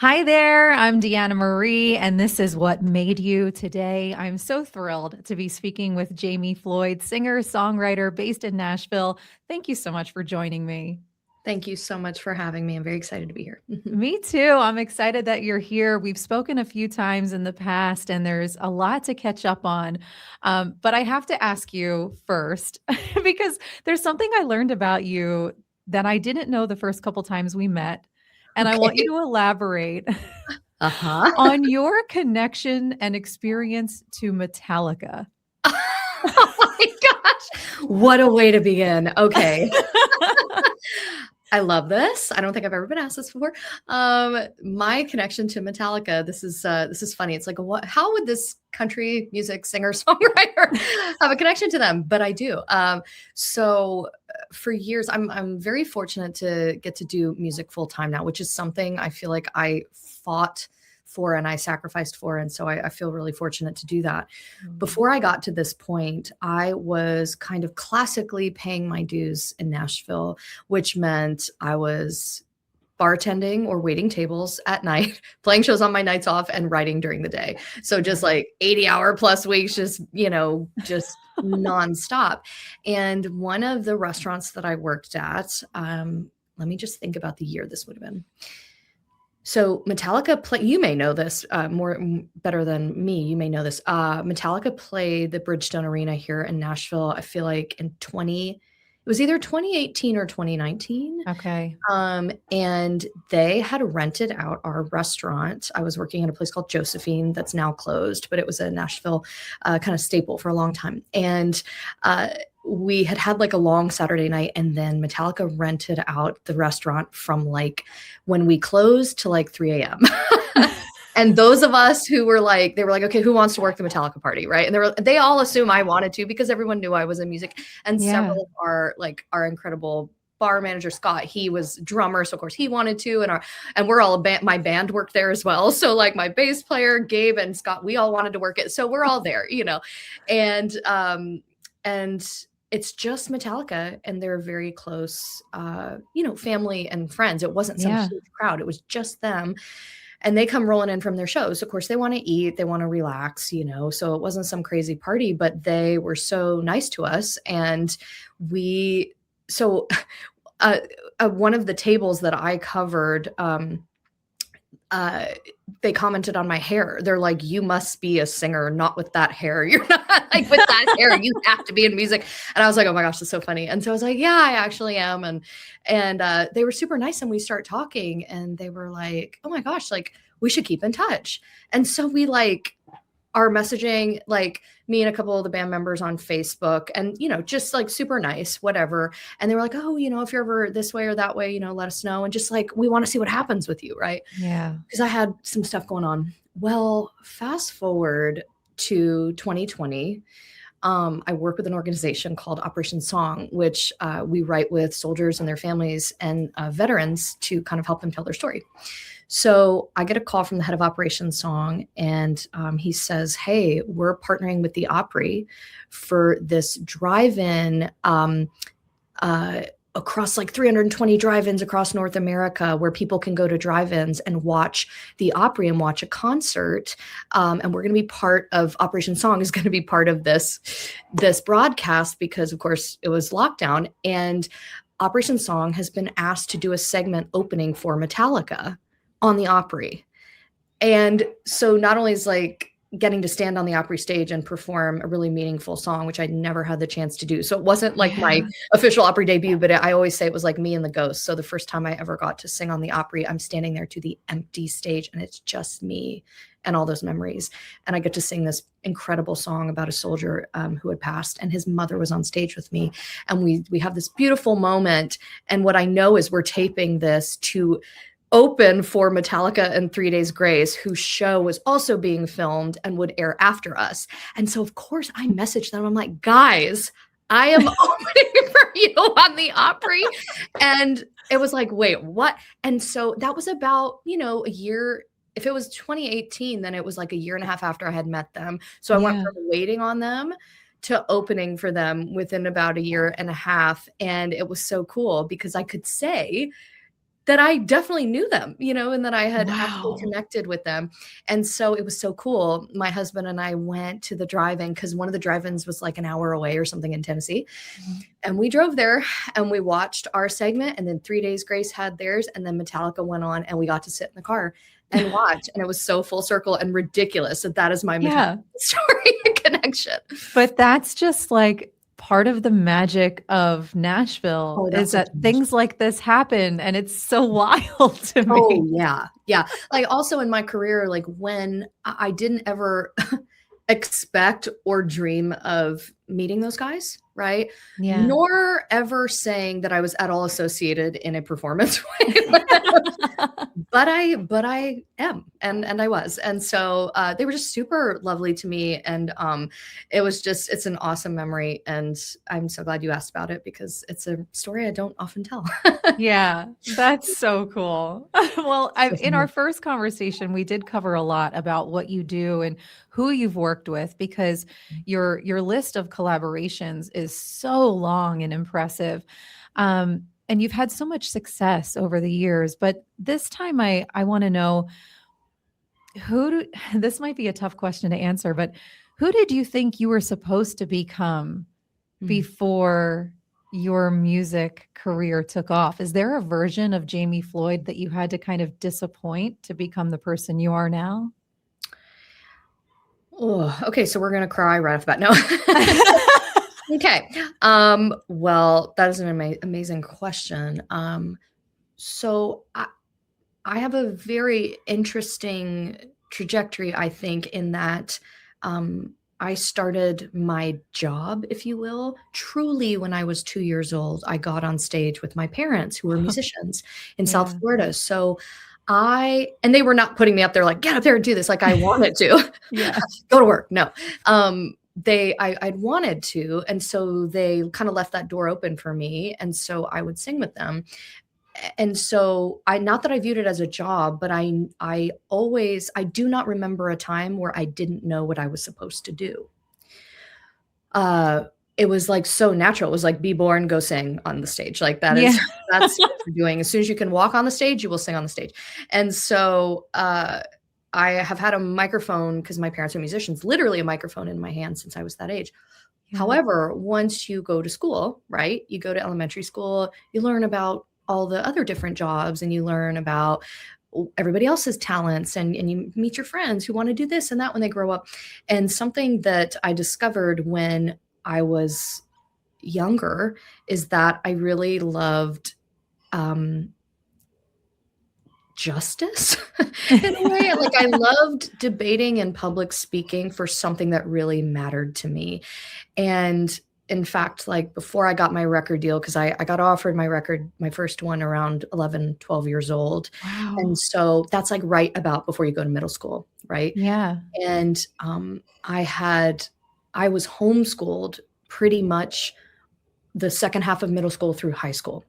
Hi there, I'm Deanna Marie, and this is What Made You today. I'm so thrilled to be speaking with Jamie Floyd, singer, songwriter based in Nashville. Thank you so much for joining me. Thank you so much for having me. I'm very excited to be here. Me too. I'm excited that you're here. We've spoken a few times in the past, and there's a lot to catch up on. But I have to ask you first, because there's something I learned about you that I didn't know the first couple times we met. And I want you Okay. to elaborate Uh-huh. on your connection and experience to Metallica. Oh my gosh. What a way to begin. Okay. I love this. I don't think I've ever been asked this before. My connection to Metallica, this is funny. It's like how would this country music singer songwriter have a connection to them? But I do. For years, I'm very fortunate to get to do music full time now, which is something I feel like I fought for and I sacrificed for. And so I feel really fortunate to do that. Before I got to this point, I was kind of classically paying my dues in Nashville, which meant I was bartending or waiting tables at night, playing shows on my nights off and writing during the day. So just like 80-hour plus weeks, just nonstop. And one of the restaurants that I worked at, let me just think about the year this would have been. So Metallica play. You may know this better than me. You may know this. Metallica played the Bridgestone Arena here in Nashville. I feel like it was either 2018 or 2019. Okay. And they had rented out our restaurant. I was working at a place called Josephine that's now closed, but it was a Nashville kind of staple for a long time. And we had like a long Saturday night, and then Metallica rented out the restaurant from like when we closed to like 3 a.m. And those of us who were like, they were like, okay, who wants to work the Metallica party, right? And they all assume I wanted to because everyone knew I was in music. And Yeah. several of our incredible bar manager Scott, he was drummer, so of course he wanted to, and we're all my band worked there as well. So like my bass player Gabe and Scott, we all wanted to work it, so we're all there, and it's just Metallica and they're very close, family and friends. It wasn't some huge crowd; it was just them. And they come rolling in from their shows. Of course, they want to eat, they want to relax, so it wasn't some crazy party, but they were so nice to us. And one of the tables that I covered, they commented on my hair. They're like, you must be a singer, not with that hair. You're not like with that hair. You have to be in music. And I was like, oh my gosh, that's so funny. And so I was like, yeah, I actually am. And they were super nice. And we start talking and they were like, oh my gosh, like we should keep in touch. And so we are messaging, like me and a couple of the band members on Facebook, and just like super nice, whatever. And they were like, oh, if you're ever this way or that way, let us know. And just like, we want to see what happens with you, right? Yeah. Because I had some stuff going on. Well, fast forward to 2020. I work with an organization called Operation Song, which we write with soldiers and their families and veterans to kind of help them tell their story. So I get a call from the head of Operation Song, and he says, hey, we're partnering with the Opry for this drive-in across like 320 drive-ins across North America, where people can go to drive-ins and watch the Opry and watch a concert. And we're going to be part of Operation Song is going to be part of this broadcast because, of course, it was lockdown. And Operation Song has been asked to do a segment opening for Metallica on the Opry. And so not only is like getting to stand on the Opry stage and perform a really meaningful song, which I never had the chance to do. So it wasn't like my official Opry debut, but I always say it was like me and the ghost. So the first time I ever got to sing on the Opry, I'm standing there to the empty stage and it's just me and all those memories. And I get to sing this incredible song about a soldier who had passed, and his mother was on stage with me. And we have this beautiful moment. And what I know is we're taping this to open for Metallica and 3 Days Grace, whose show was also being filmed and would air after us. And so, of course, I messaged them. I'm like, guys, I am opening for you on the Opry. And it was like, wait, what? And so that was about, a year. If it was 2018, then it was like a year and a half after I had met them. So I went from waiting on them to opening for them within about a year and a half. And it was so cool because I could say, that I definitely knew them, and that I had actually Wow. connected with them. And so it was so cool. My husband and I went to the drive-in because one of the drive-ins was like an hour away or something in Tennessee. Mhm. And we drove there and we watched our segment. And then 3 Days Grace had theirs. And then Metallica went on and we got to sit in the car and watch. And it was so full circle and ridiculous that is my Metallica Yeah. story connection. But that's just like part of the magic of Nashville Oh, is that's such that a things like this happen, and it's so wild to Oh, me. yeah, yeah. Like, also in my career, like, when I didn't ever expect or dream of meeting those guys, right? Yeah. Nor ever saying that I was at all associated in a performance way. But I am, and I was. And so, they were just super lovely to me, and, it's an awesome memory, and I'm so glad you asked about it because it's a story I don't often tell. Yeah, that's so cool. Well, So in our funny. first conversation, we did cover a lot about what you do and who you've worked with because your list of collaborations is so long and impressive. And you've had so much success over the years, but this time I want to know this might be a tough question to answer, but who did you think you were supposed to become Mm. before your music career took off? Is there a version of Jamie Floyd that you had to kind of disappoint to become the person you are now? Oh, okay, so we're gonna cry right off the bat. No. Okay. Well, that is an amazing question. So I have a very interesting trajectory, I think, in that I started my job, if you will, truly when I was 2 years old. I got on stage with my parents, who were musicians in South Yeah. Florida. So and they were not putting me up there like, get up there and do this like I wanted to Yeah. go to work. No. I'd wanted to. And so they kind of left that door open for me. And so I would sing with them. And so not that I viewed it as a job, but I do not remember a time where I didn't know what I was supposed to do. Uh, it was like so natural. It was like, be born, go sing on the stage. Like Yeah. that's what you're doing. As soon as you can walk on the stage, you will sing on the stage. And so, I have had a microphone because my parents are musicians, literally a microphone in my hand since I was that age. Yeah. However, once you go to school, right? You go to elementary school, you learn about all the other different jobs and you learn about everybody else's talents and you meet your friends who want to do this and that when they grow up. And something that I discovered when I was younger is that I really loved justice in a way. Like, I loved debating and public speaking for something that really mattered to me. And in fact, like, before I got my record deal, because I got offered my first one around 11, 12 years old. And Wow. so that's like right about before you go to middle school, right? Yeah. And I was homeschooled pretty much the second half of middle school through high school.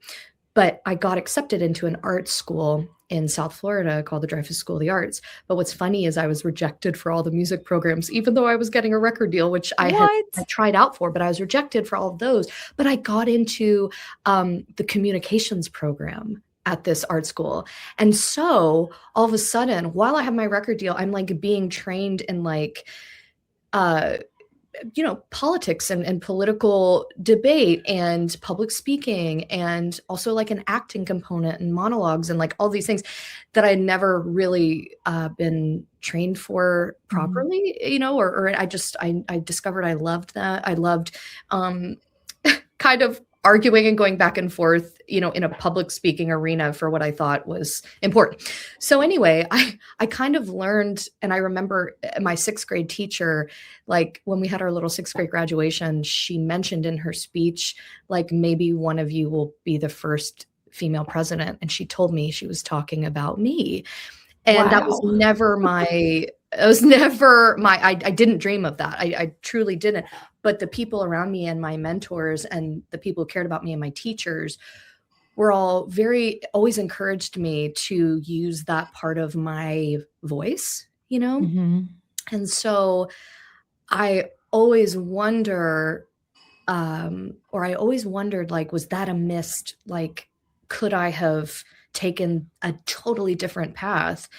But I got accepted into an art school in South Florida called the Dreyfus School of the Arts. But what's funny is I was rejected for all the music programs, even though I was getting a record deal, which I What? tried out for, but I was rejected for all of those. But I got into the communications program at this art school. And so all of a sudden, while I have my record deal, I'm like being trained in like uh politics and political debate and public speaking and also like an acting component and monologues and like all these things that I never really been trained for Mhm. properly, or I discovered I loved that. I loved um, kind of arguing and going back and forth, in a public speaking arena for what I thought was important. So anyway, I kind of learned, and I remember my sixth grade teacher, like when we had our little sixth grade graduation, she mentioned in her speech, like, maybe one of you will be the first female president. And she told me she was talking about me. And that was Wow. never my it was never my I didn't dream of that. I truly didn't. But the people around me and my mentors and the people who cared about me and my teachers were all always encouraged me to use that part of my voice, you know? Mhm. And so I always wonder, or I always wondered, like, was that a missed, like, could I have taken a totally different path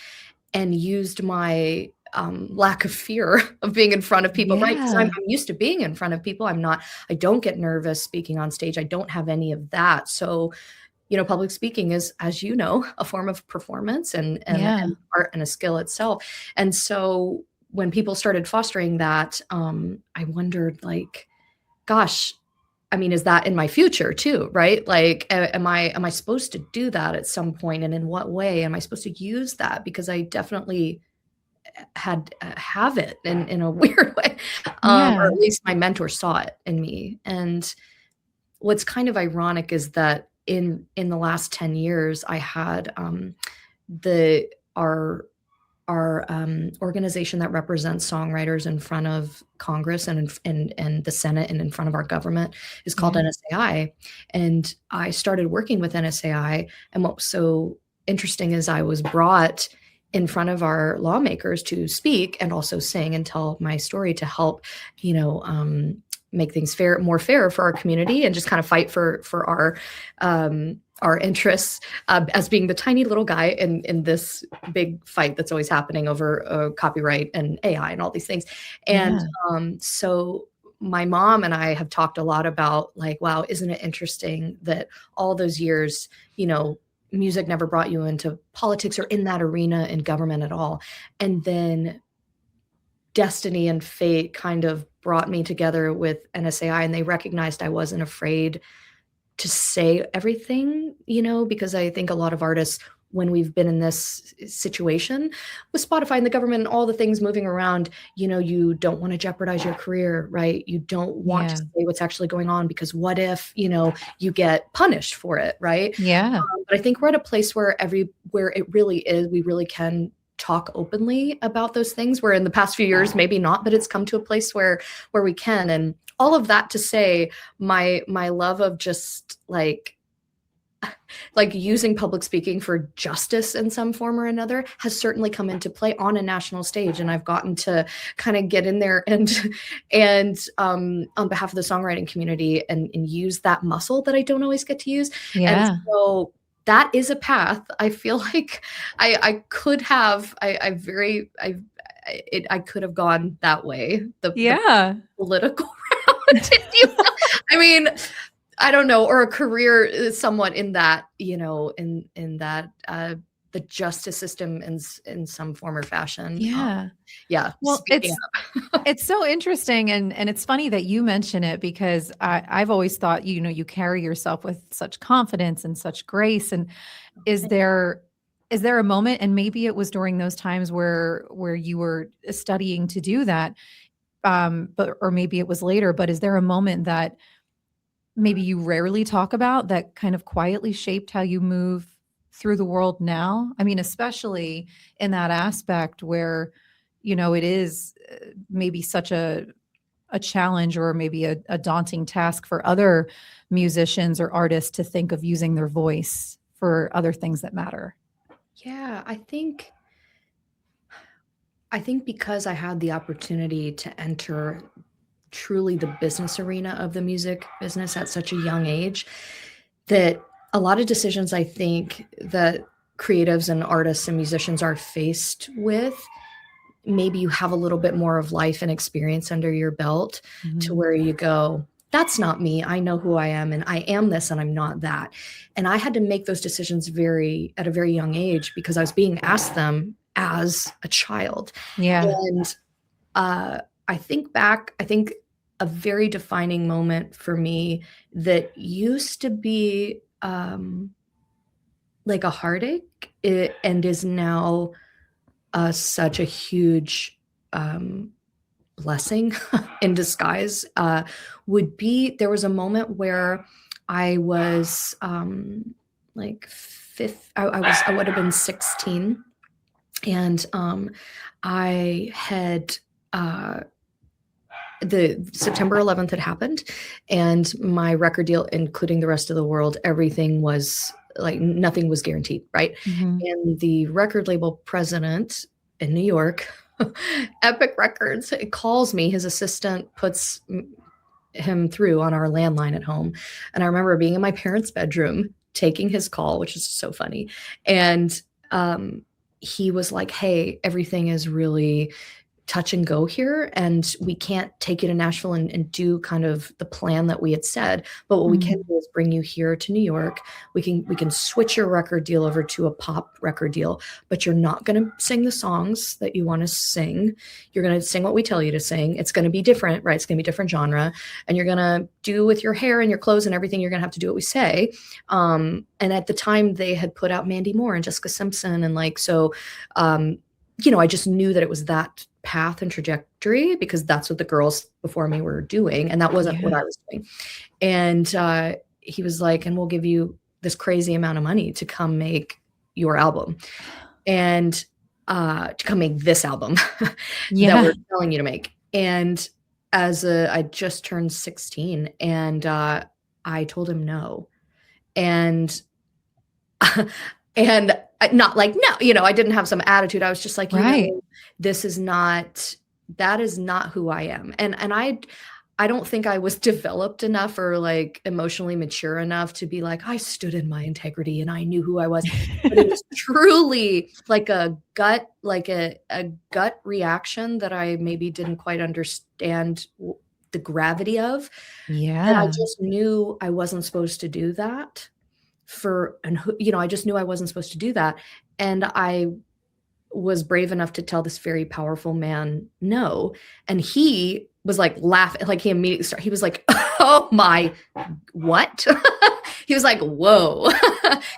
and used my lack of fear of being in front of people, right? Because I'm Yeah. used to being in front of people. I don't get nervous speaking on stage. I don't have any of that. So, public speaking is, as you know, a form of performance Yeah. and art and a skill itself. And so when people started fostering that, I wondered, like, gosh, I mean, is that in my future too, right? Like, am I supposed to do that at some point, and in what way am I supposed to use that? Because I definitely have it in a weird way, or Yeah. at least my mentor saw it in me. And what's kind of ironic is that in the last 10 years, I had the our organization that represents songwriters in front of Congress and the Senate and in front of our government is called Yeah. NSAI. And I started working with NSAI. And what was so interesting is I was brought in front of our lawmakers to speak and also sing and tell my story to help, make things more fair for our community and just kind of fight for our interests, as being the tiny little guy in this big fight that's always happening over copyright and AI and all these things. And Yeah. so my mom and I have talked a lot about, like, wow, isn't it interesting that all those years, music never brought you into politics or in that arena in government at all. And then destiny and fate kind of brought me together with NSAI, and they recognized I wasn't afraid to say everything, because I think a lot of artists, when we've been in this situation with Spotify and the government and all the things moving around, you don't want to jeopardize your career, right? You don't want to Yeah. say what's actually going on, because what if, you get punished for it, right? Yeah. But I think we're at a place where it really is, we really can talk openly about those things, where in the past few years maybe not, but it's come to a place where we can. And all of that to say, my love of just like using public speaking for justice in some form or another has certainly come into play on a national stage. And I've gotten to kind of get in there and on behalf of the songwriting community and use that muscle that I don't always get to use. And Yeah. so that is a path I feel like I could have, I could have gone that way, the Yeah. political route, if you will. I mean, I don't know, or a career somewhat in that, in that the justice system in some form or fashion. Yeah. Yeah, Well, speaking up. it's so interesting, and it's funny that you mention it, because I've always thought, you carry yourself with such confidence and such grace. And is there a moment, and maybe it was during those times where you were studying to do that, but or maybe it was later, but is there a moment that maybe you rarely talk about that kind of quietly shaped how you move through the world now? I mean, especially in that aspect where, it is maybe such a challenge, or maybe a daunting task for other musicians or artists to think of using their voice for other things that matter. Yeah, I think because I had the opportunity to enter truly the business arena of the music business at such a young age, that a lot of decisions I think that creatives and artists and musicians are faced with, maybe you have a little bit more of life and experience under your belt, to Mhm. where you go, that's not me. I know who I am, and I am this and I'm not that. And I had to make those decisions at a very young age, because I was being asked them as a child. Yeah. And I think a very defining moment for me that used to be like a heartache, and is now such a huge blessing in disguise, would be, there was a moment where I was like I would have been 16, and I had the September 11th had happened, and my record deal, including the rest of the world, everything was like, nothing was guaranteed, right? Mhm. And the record label president in New York, Epic Records, calls me. His assistant puts him through on our landline at home. And I remember being in my parents' bedroom taking his call, which is so funny. And he was like, hey, everything is really touch and go here, and we can't take you to Nashville and do kind of the plan that we had said, but what we can do is bring you here to New York. We can switch your record deal over to a pop record deal, but you're not going to sing the songs that you want to sing. You're going to sing what we tell you to sing. It's going to be different, right? It's going to be different genre, and you're going to do with your hair and your clothes and everything, you're going to have to do what we say. And at the time they had put out Mandy Moore and Jessica Simpson, and like, so I just knew that it was that path and trajectory because that's what the girls before me were doing, and that wasn't what I was doing. And he was like, and we'll give you this crazy amount of money to come make your album, and to come make this album that we're telling you to make. And I just turned 16, and I told him no, and and not like, no, I didn't have some attitude. I was just like, that is not who I am. And I don't think I was developed enough or like emotionally mature enough to be like, I stood in my integrity and I knew who I was. But it was truly like a gut reaction that I maybe didn't quite understand the gravity of. Yeah. And I just knew I wasn't supposed to do that. I just knew I wasn't supposed to do that. And I was brave enough to tell this very powerful man no. And he was like laughing, like he immediately started, he was like, oh my, what? He was like, whoa.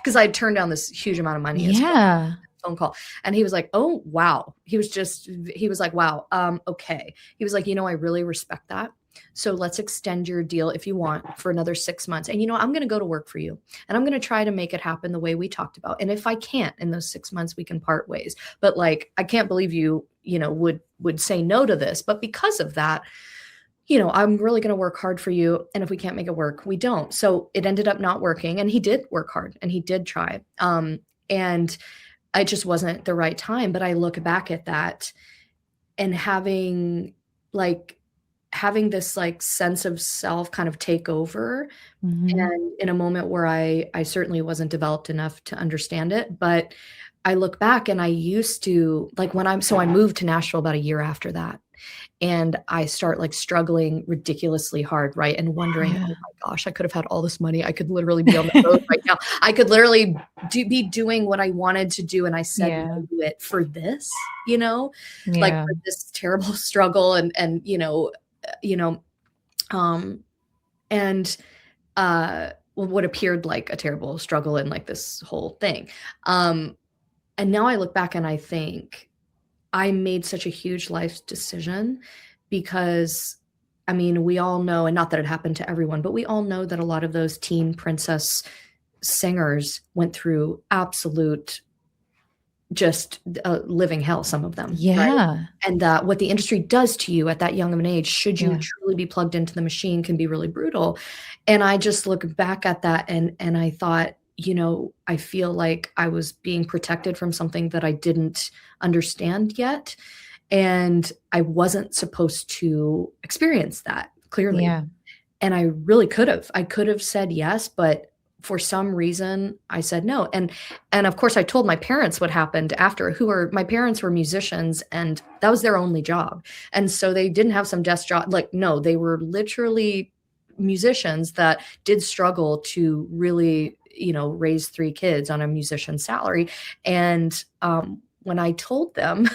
Cause I'd turned down this huge amount of money. Phone call. And he was like, oh, wow. He was like, wow. Okay. He was like, I really respect that. So let's extend your deal if you want for another 6 months. And, I'm going to go to work for you and I'm going to try to make it happen the way we talked about. And if I can't in those 6 months, we can part ways. But like, I can't believe you, would say no to this. But because of that, I'm really going to work hard for you. And if we can't make it work, we don't. So it ended up not working. And he did work hard and he did try. And it just wasn't the right time. But I look back at that and having this like sense of self kind of take over, and in a moment where I certainly wasn't developed enough to understand it, but I look back and I used to like I moved to Nashville about a year after that, and I start like struggling ridiculously hard, right? And wondering, oh my gosh, I could have had all this money. I could literally be on the road right now. I could literally be doing what I wanted to do. And I said no to it for this, like for this terrible struggle and what appeared like a terrible struggle in like this whole thing. And now I look back and I think I made such a huge life decision because we all know, and not that it happened to everyone, but we all know that a lot of those teen princess singers went through absolute just living hell, some of them. Right? And what the industry does to you at that young of an age, should you truly be plugged into the machine, can be really brutal. And I just look back at that and I thought, I feel like I was being protected from something that I didn't understand yet. And I wasn't supposed to experience that clearly. And I really I could have said yes, but for some reason I said no. And of course I told my parents what happened after, my parents were musicians and that was their only job. And so they didn't have some desk job. Like, no, they were literally musicians that did struggle to really, raise 3 kids on a musician's salary. And when I told them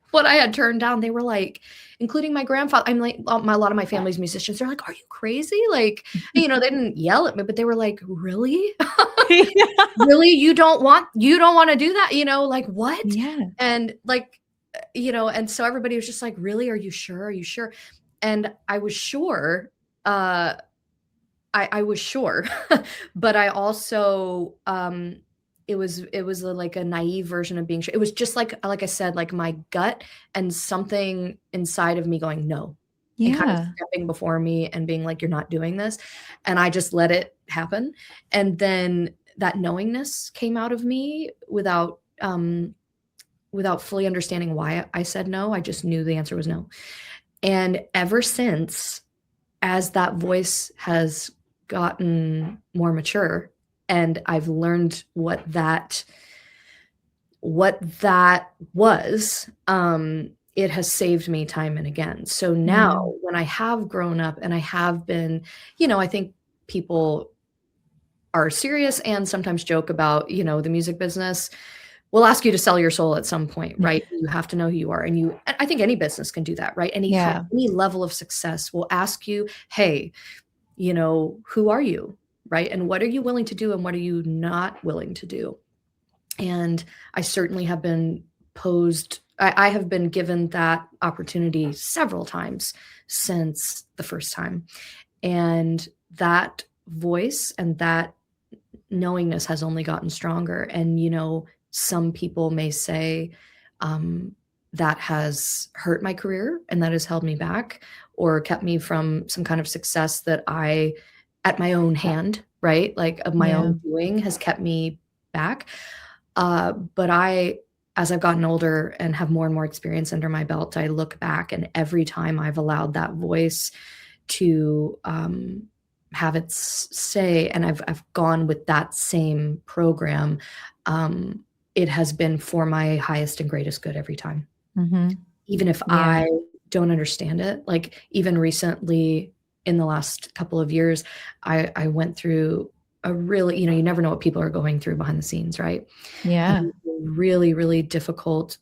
what I had turned down, they were like, including my grandfather. I'm like, a lot of my family's musicians. They're like, "Are you crazy?" Like, they didn't yell at me, but they were like, "Really, really, you don't want to do that? Like what?" And like, and so everybody was just like, "Really? Are you sure? Are you sure?" And I was sure. I was sure, but I also. It was like a naive version of being sure. It was just like I said, like my gut and something inside of me going, no, and kind of stepping before me and being like, you're not doing this. And I just let it happen. And then that knowingness came out of me without fully understanding why I said no. I just knew the answer was no. And ever since, as that voice has gotten more mature, And I've learned what that was. It has saved me time and again. So now Yeah. when I have grown up and I have been, I think people are serious and sometimes joke about, the music business will ask you to sell your soul at some point, right? You have to know who you are. And I think any business can do that, right? Yeah. Any level of success will ask you, hey, who are you, right? And what are you willing to do and what are you not willing to do? And I certainly have been I have been given that opportunity several times since the first time. And that voice and that knowingness has only gotten stronger. And, some people may say that has hurt my career and that has held me back or kept me from some kind of success that at my own hand, right? Like of my Yeah. own doing has kept me back. But as I've gotten older and have more and more experience under my belt, I look back and every time I've allowed that voice to have its say, and I've gone with that same program, it has been for my highest and greatest good every time. Mhm. Even if Yeah. I don't understand it, like even recently in the last couple of years, I went through a really, you never know what people are going through behind the scenes, right? Yeah. And a really, really difficult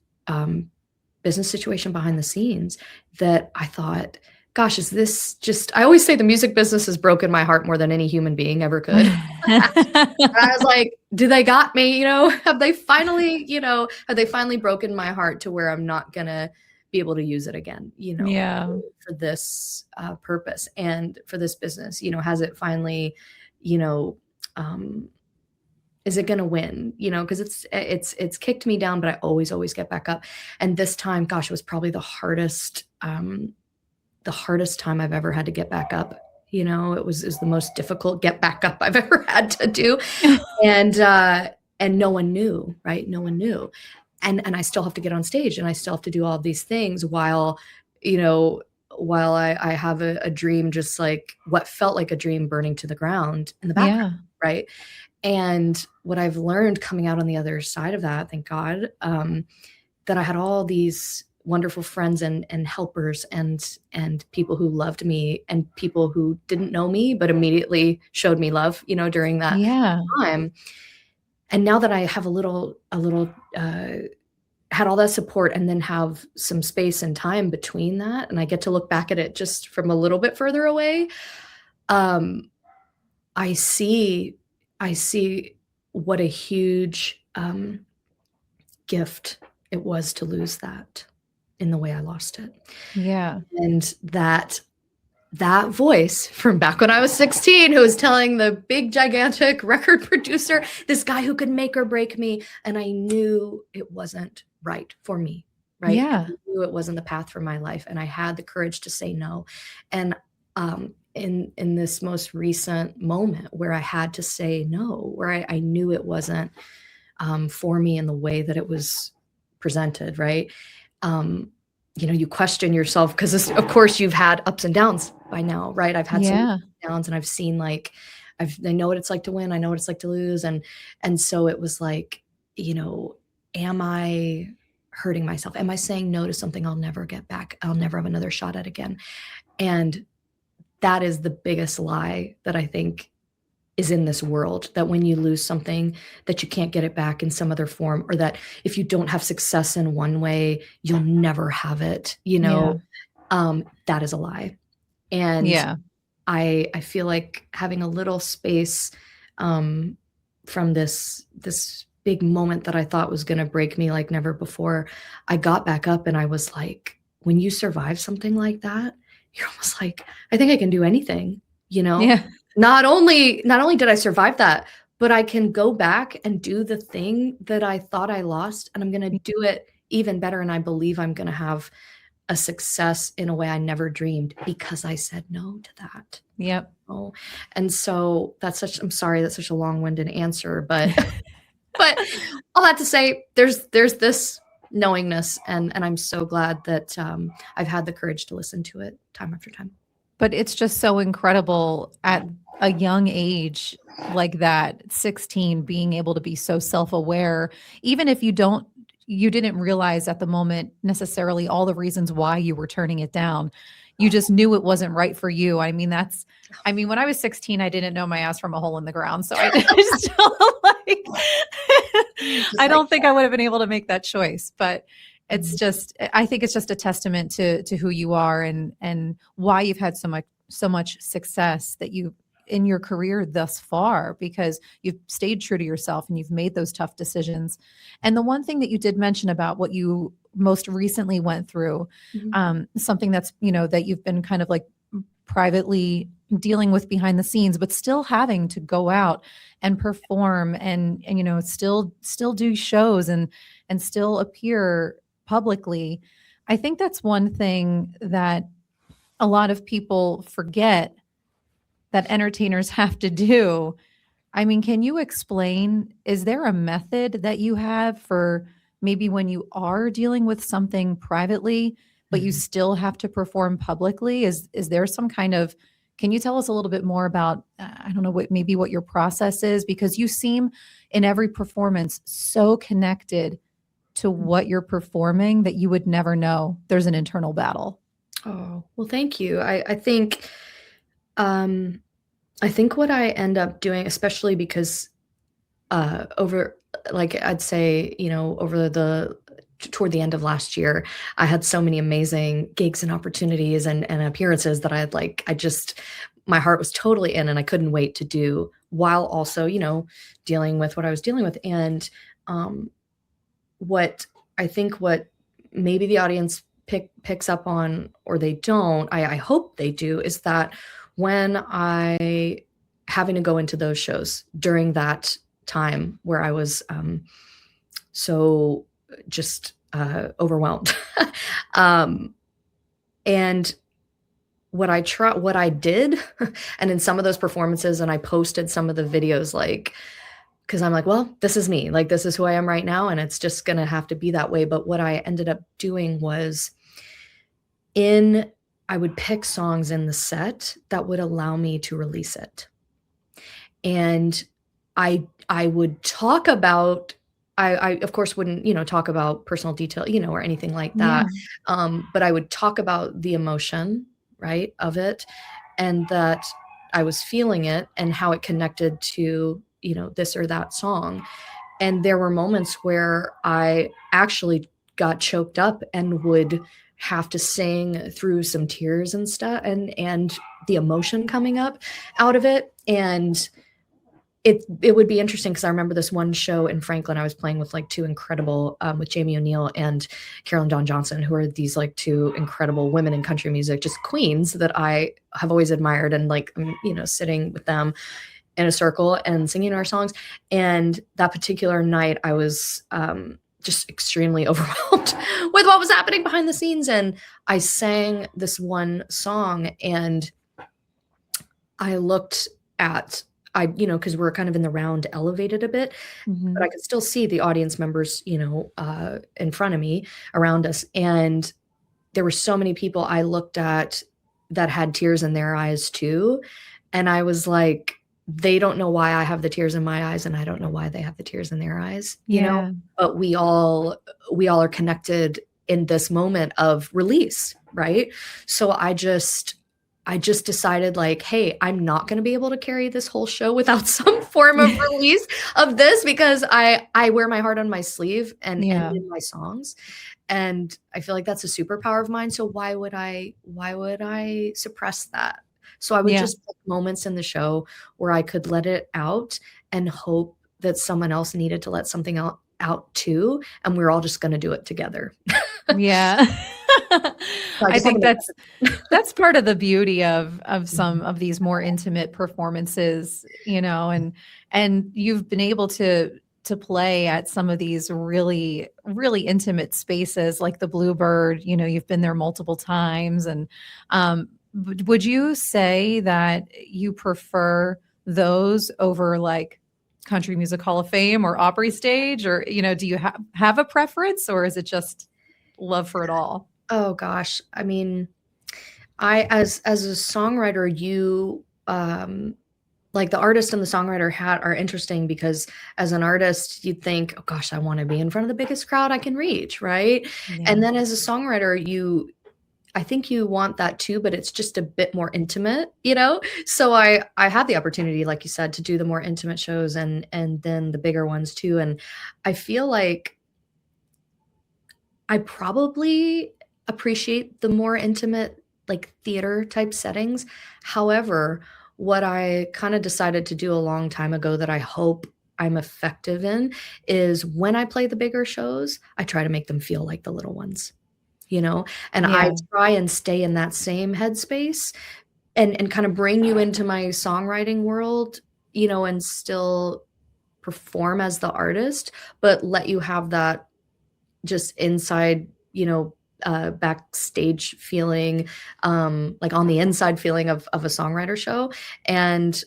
business situation behind the scenes that I thought, gosh, is this just, I always say the music business has broken my heart more than any human being ever could. And I was like, do they got me? Have they finally broken my heart to where I'm not gonna be able to use it again, Yeah. for this purpose and for this business? Has it finally, you know, um, is it gonna win? Because it's kicked me down, but I always get back up. And this time, gosh, it was probably the hardest time I've ever had to get back up. It was the most difficult get back up I've ever had to do. And no one knew, right? No one knew. And I still have to get on stage and I still have to do all of these things you know, while I have a dream, just like what felt like a dream burning to the ground in the background, Yeah. right? And what I've learned coming out on the other side of that, thank God, that I had all these wonderful friends and helpers and people who loved me and people who didn't know me but immediately showed me love, during that Yeah. time. And now that I have had all that support and then have some space and time between that, and I get to look back at it just from a little bit further away, um, I see I see what a huge gift it was to lose that in the way I lost it. Yeah. And that voice from back when I was 16 who was telling the big gigantic record producer, this guy who could make or break me, and I knew it wasn't right for me, right? Yeah. I knew it wasn't the path for my life, and I had the courage to say no. And in this most recent moment where I had to say no, where I knew it wasn't for me in the way that it was presented, right? Um, you question yourself because, of course, you've had ups and downs by now, right? I've had some Yeah. downs, and I've seen I know what it's like to win. I know what it's like to lose, and so it was like, am I hurting myself? Am I saying no to something I'll never get back? I'll never have another shot at again. And that is the biggest lie that I think is in this world, that when you lose something that you can't get it back in some other form, or that if you don't have success in one way, you'll never have it, Yeah. that is a lie. And Yeah. I feel like having a little space from this big moment that I thought was going to break me like never before, I got back up and I was like, when you survive something like that, you're almost like, I think I can do anything, Yeah. not only did I survive that, but I can go back and do the thing that I thought I lost, and I'm going to do it even better. And I believe I'm going to have a success in a way I never dreamed because I said no to that. Yep. Oh, and so I'm sorry, that's such a long-winded answer, but all that to say, there's this knowingness, and I'm so glad that I've had the courage to listen to it time after time. But it's just so incredible at a young age like that, 16, being able to be so self-aware, even if you didn't realize at the moment necessarily all the reasons why you were turning it down. You just knew it wasn't right for you. I mean, when I was 16, I didn't know my ass from a hole in the ground. So I still like, Just I like, don't think I would have been able to make that choice, but it's mhm. just, I think it's just a testament to who you are and why you've had so much success that you in your career thus far, because you've stayed true to yourself and you've made those tough decisions. And the one thing that you did mention about what you most recently went through, Mhm. something that's, that you've been kind of like privately dealing with behind the scenes, but still having to go out and perform and still do shows and still appear publicly. I think that's one thing that a lot of people forget that entertainers have to do. I mean, can you explain, is there a method that you have for maybe when you are dealing with something privately, but you Mhm. still have to perform publicly? Is there some kind of, can you tell us a little bit more about, I don't know, what your process is? Because you seem in every performance so connected to what you're performing that you would never know there's an internal battle. Oh, well, thank you. Um, I think what I end up doing, especially because over like I'd say, over the toward the end of last year, I had so many amazing gigs and opportunities and appearances that I just my heart was totally in and I couldn't wait to do while also, dealing with what I was dealing with. And um what I think what maybe the audience picks up on or they don't, I hope they do, is that when I having to go into those shows during that time where I was so just overwhelmed. um, and what I did, and in some of those performances, and I posted some of the videos, like, because I'm like, well, this is me. Like, this is who I am right now, and it's just gonna have to be that way. But what I ended up doing was in I would pick songs in the set that would allow me to release it. And I would talk about I of course wouldn't, talk about personal detail, or anything like that. Yeah. But I would talk about the emotion, right, of it, and that I was feeling it and how it connected to, this or that song. And there were moments where I actually got choked up and would have to sing through some tears and stuff and the emotion coming up out of it. And it would be interesting because I remember this one show in Franklin. I was playing with like two incredible with Jamie O'Neill and Carolyn Dawn Johnson, who are these like two incredible women in country music, just queens that I have always admired, and like sitting with them in a circle and singing our songs. And that particular night, I was just extremely overwhelmed with what was happening behind the scenes, and I sang this one song, and I looked at because we're kind of in the round elevated a bit, but I Mhm. could still see the audience members, in front of me, around us. And there were so many people I looked at that had tears in their eyes too. And I was like, they don't know why I have the tears in my eyes, and I don't know why they have the tears in their eyes, Yeah. but we all are connected in this moment of release, right? So I just decided, like, hey, I'm not going to be able to carry this whole show without some form of release of this, because I wear my heart on my sleeve and Yeah. in my songs. And I feel like that's a superpower of mine. So why would I suppress that? So I would Yeah. just pick moments in the show where I could let it out and hope that someone else needed to let something out too. And we're all just going to do it together. Yeah. So I I just have think an that's part of the beauty of some Mhm. of these more intimate performances, and you've been able to play at some of these really, really intimate spaces like the Bluebird, you've been there multiple times. And would you say that you prefer those over like Country Music Hall of Fame or Opry Stage, or do you have a preference, or is it just love for it all? Oh gosh. I mean, As a songwriter, you like the artist and the songwriter hat are interesting because as an artist, you'd think, oh gosh, I want to be in front of the biggest crowd I can reach, right? Yeah. And then as a songwriter, I think you want that too, but it's just a bit more intimate, you know? So I had the opportunity, like you said, to do the more intimate shows and then the bigger ones too. And I feel like I probably appreciate the more intimate, like theater type settings. However, what I kind of decided to do a long time ago that I hope I'm effective in is when I play the bigger shows, I try to make them feel like the little ones, you know? And I Yeah. try and stay in that same headspace and kind of bring you into my songwriting world, you know, and still perform as the artist, but let you have that just inside, you know, backstage feeling, like on the inside feeling of a songwriter show. And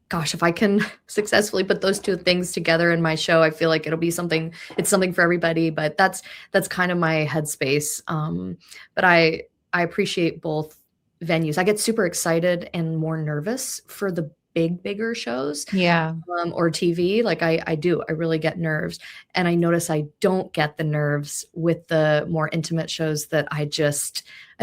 gosh, if I can successfully put those two things together in my show, I feel like it'll be something, it's something for everybody. But that's kind of my headspace. But I appreciate both venues. I get super excited and more nervous for the bigger shows, Yeah. or TV. Like I do, I really get nerves. And I notice I don't get the nerves with the more intimate shows that I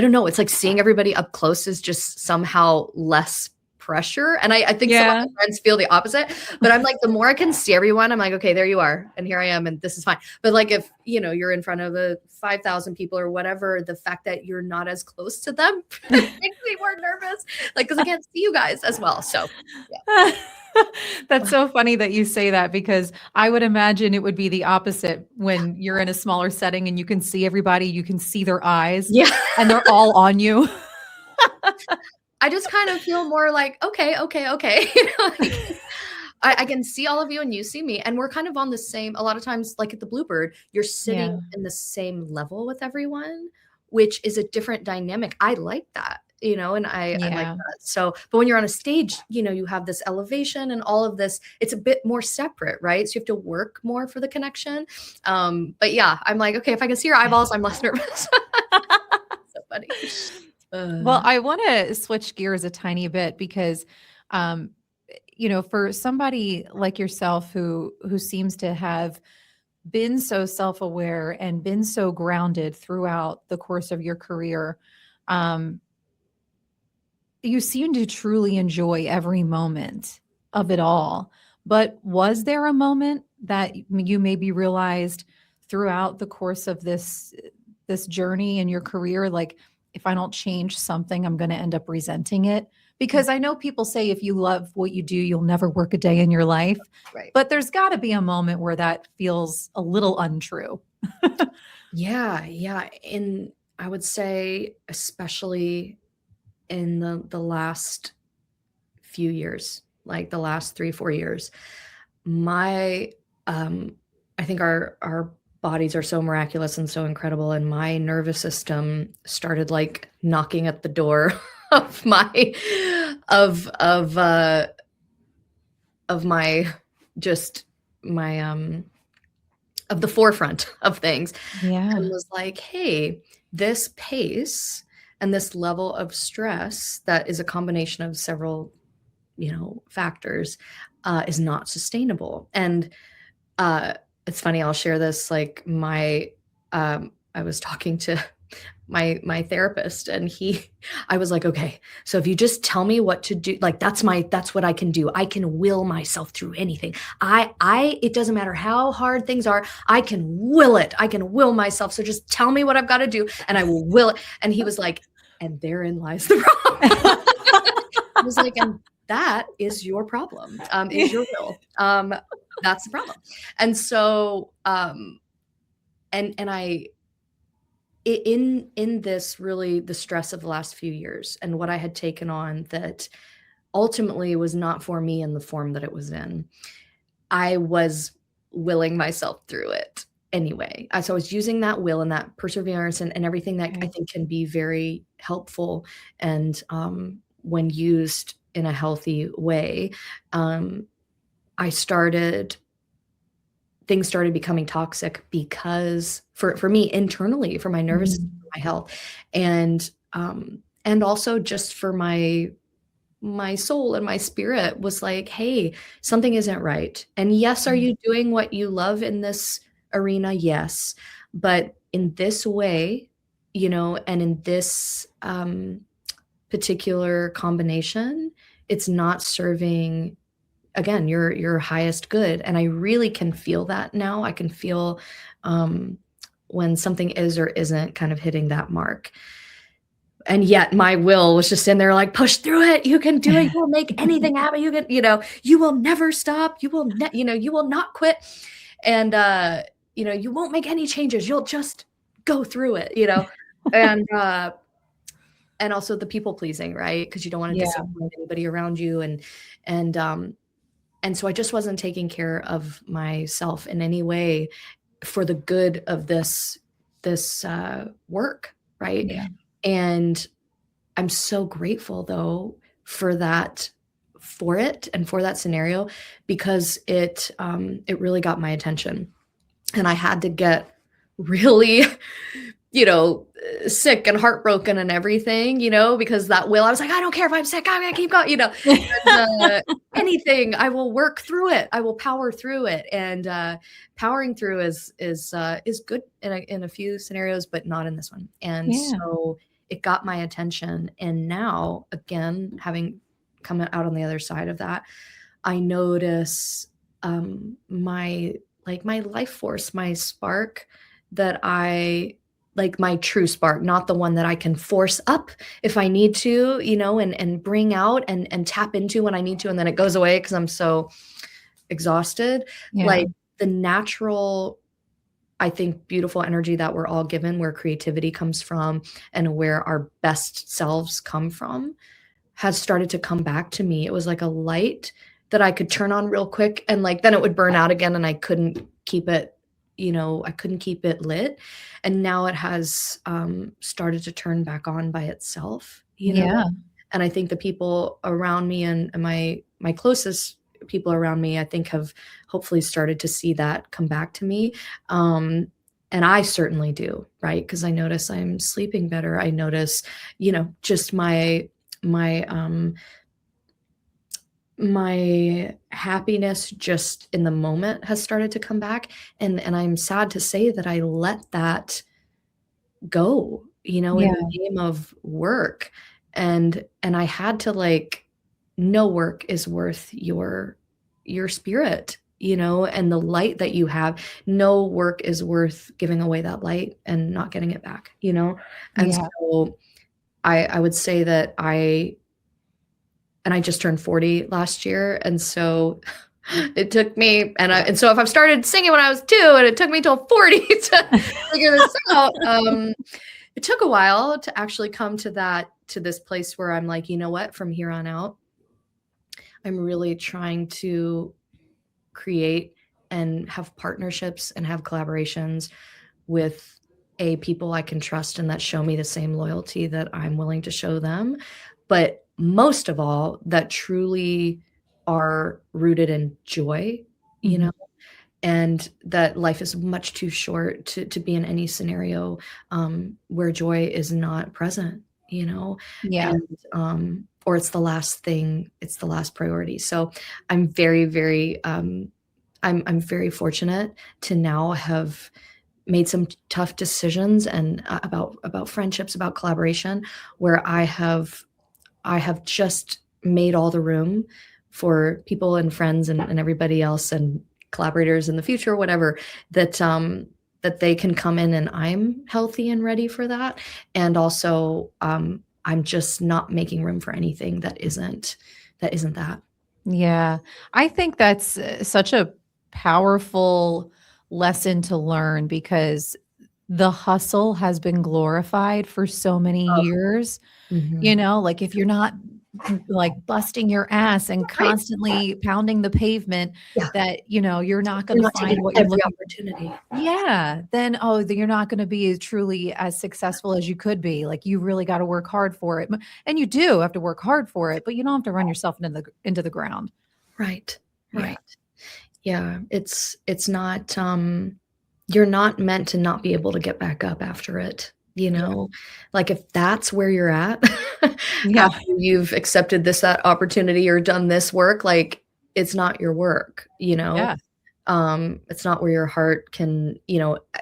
don't know. It's like seeing everybody up close is just somehow less pressure. And I think some of Yeah. my friends feel the opposite, but I'm like, the more I can see everyone, I'm like, okay, there you are. And here I am. And this is fine. But like, if, you know, you're in front of 5,000 people or whatever, the fact that you're not as close to them makes me more nervous. Like, cause I can't see you guys as well. So That's so funny that you say that because I would imagine it would be the opposite when you're in a smaller setting and you can see everybody, you can see their eyes yeah. and they're all on you. I just kind of feel more like, okay, okay, okay. You know, like, I can see all of you and you see me. And we're kind of on the same, a lot of times, like at the Bluebird, you're sitting Yeah. in the same level with everyone, which is a different dynamic. I like that, you know, and I like Yeah. that. So, but when you're on a stage, you know, you have this elevation and all of this, it's a bit more separate, right? So you have to work more for the connection. But yeah, I'm like, okay, if I can see your eyeballs, I'm less nervous. So funny. Well, I want to switch gears a tiny bit because, um, for somebody like yourself who seems to have been so self-aware and been so grounded throughout the course of your career, um, you seem to truly enjoy every moment of it all. But was there a moment that you maybe realized throughout the course of this journey in your career, like if I don't change something, I'm going to end up resenting it? Because I know people say if you love what you do, you'll never work a day in your life. right. But there's got to be a moment where that feels a little untrue. Yeah, yeah. And I would say, especially in the last few years, like the last 3, 4 years, my I think our bodies are so miraculous and so incredible. And my nervous system started like knocking at the door of my of of my just my of the forefront of things and Yeah. was like, hey, this pace and this level of stress that is a combination of several, you know, factors, is not sustainable. And it's funny, I'll share this. Like I was talking to my therapist and I was like, okay, so if you just tell me what to do, like that's what I can do. I can will myself through anything. It doesn't matter how hard things are. I can will it. I can will myself. So just tell me what I've got to do and I will will it. And he was like, and therein lies the problem. I was like, and that is your problem, is your will. That's the problem. And so, and I, in this really the stress of the last few years and what I had taken on that ultimately was not for me in the form that it was in, I was willing myself through it anyway. So I was using that will and that perseverance and everything that I Okay. think can be very helpful and when used in a healthy way, um, I started things started becoming toxic because for me internally, for my nervous system, Mm. for my health. And And also just for my soul and my spirit was like, hey, something isn't right. And yes, are you doing what you love in this arena? Yes. But in this way, and in this particular combination, it's not serving, again, your highest good. And I really can feel that now. I can feel when something is or isn't kind of hitting that mark. And yet my will was just in there like, push through it. You can do it. You will make anything happen. You can, you will never stop. You will, you will not quit. And, you won't make any changes. You'll just go through it, and, and also the people pleasing, right? Because you don't want to Yeah. disappoint anybody around you. And so I just wasn't taking care of myself in any way for the good of this work, right? Yeah. And I'm so grateful though for that, for it, and for that scenario, because it really got my attention, and I had to get really, sick and heartbroken and everything, because that will, I was like, I don't care if I'm sick, I'm gonna keep going, and, anything, I will work through it. I will power through it. And powering through is good in a few scenarios, but not in this one. And so it got my attention. And now, again, having come out on the other side of that, I notice my life force, my spark that like my true spark, not the one that I can force up if I need to, and bring out and tap into when I need to, and then it goes away because I'm so exhausted. Yeah. Like the natural, I think, beautiful energy that we're all given, where creativity comes from and where our best selves come from, has started to come back to me. It was like a light that I could turn on real quick, and then it would burn out again, and I couldn't keep it, I couldn't keep it lit. And now it has started to turn back on by itself, Yeah. And I think the people around me and my closest people around me, I think, have hopefully started to see that come back to me. And I certainly do, right? Because I notice I'm sleeping better. I notice, just my happiness just in the moment has started to come back. And I'm sad to say that I let that go, in the name of work. And I had to no work is worth your spirit, and the light that you have. No work is worth giving away that light and not getting it back, And so I would say that I just turned 40 last year. And so it took me, and so if I've started singing when I was 2 and it took me till 40 to figure this out, it took a while to actually come to this place where I'm like, you know what, from here on out, I'm really trying to create and have partnerships and have collaborations with people I can trust and that show me the same loyalty that I'm willing to show them. But most of all, that truly are rooted in joy, and that life is much too short to be in any scenario where joy is not present, Yeah. And, or it's the last thing, it's the last priority. So I'm very, very, I'm very fortunate to now have made some tough decisions and about friendships, about collaboration, where I have just made all the room for people and friends and everybody else and collaborators in the future, whatever, that they can come in, and I'm healthy and ready for that. And also, I'm just not making room for anything that isn't that. Yeah. I think that's such a powerful lesson to learn, because the hustle has been glorified for so many years. Mhm. If you're not busting your ass and Right. constantly pounding the pavement, Yeah. that, you're not going You're to not taking find what you're every looking for. opportunity. Yeah. Then, you're not going to be truly as successful as you could be. You really got to work hard for it. And you do have to work hard for it, but you don't have to run yourself into the ground. Right. Yeah. Right. Yeah. It's not, you're not meant to not be able to get back up after it. you Yeah. know? Like, if that's where you're at Yeah. after you've accepted this, that opportunity or done this work, like, it's not your work, you know? Yeah. It's not where your heart can,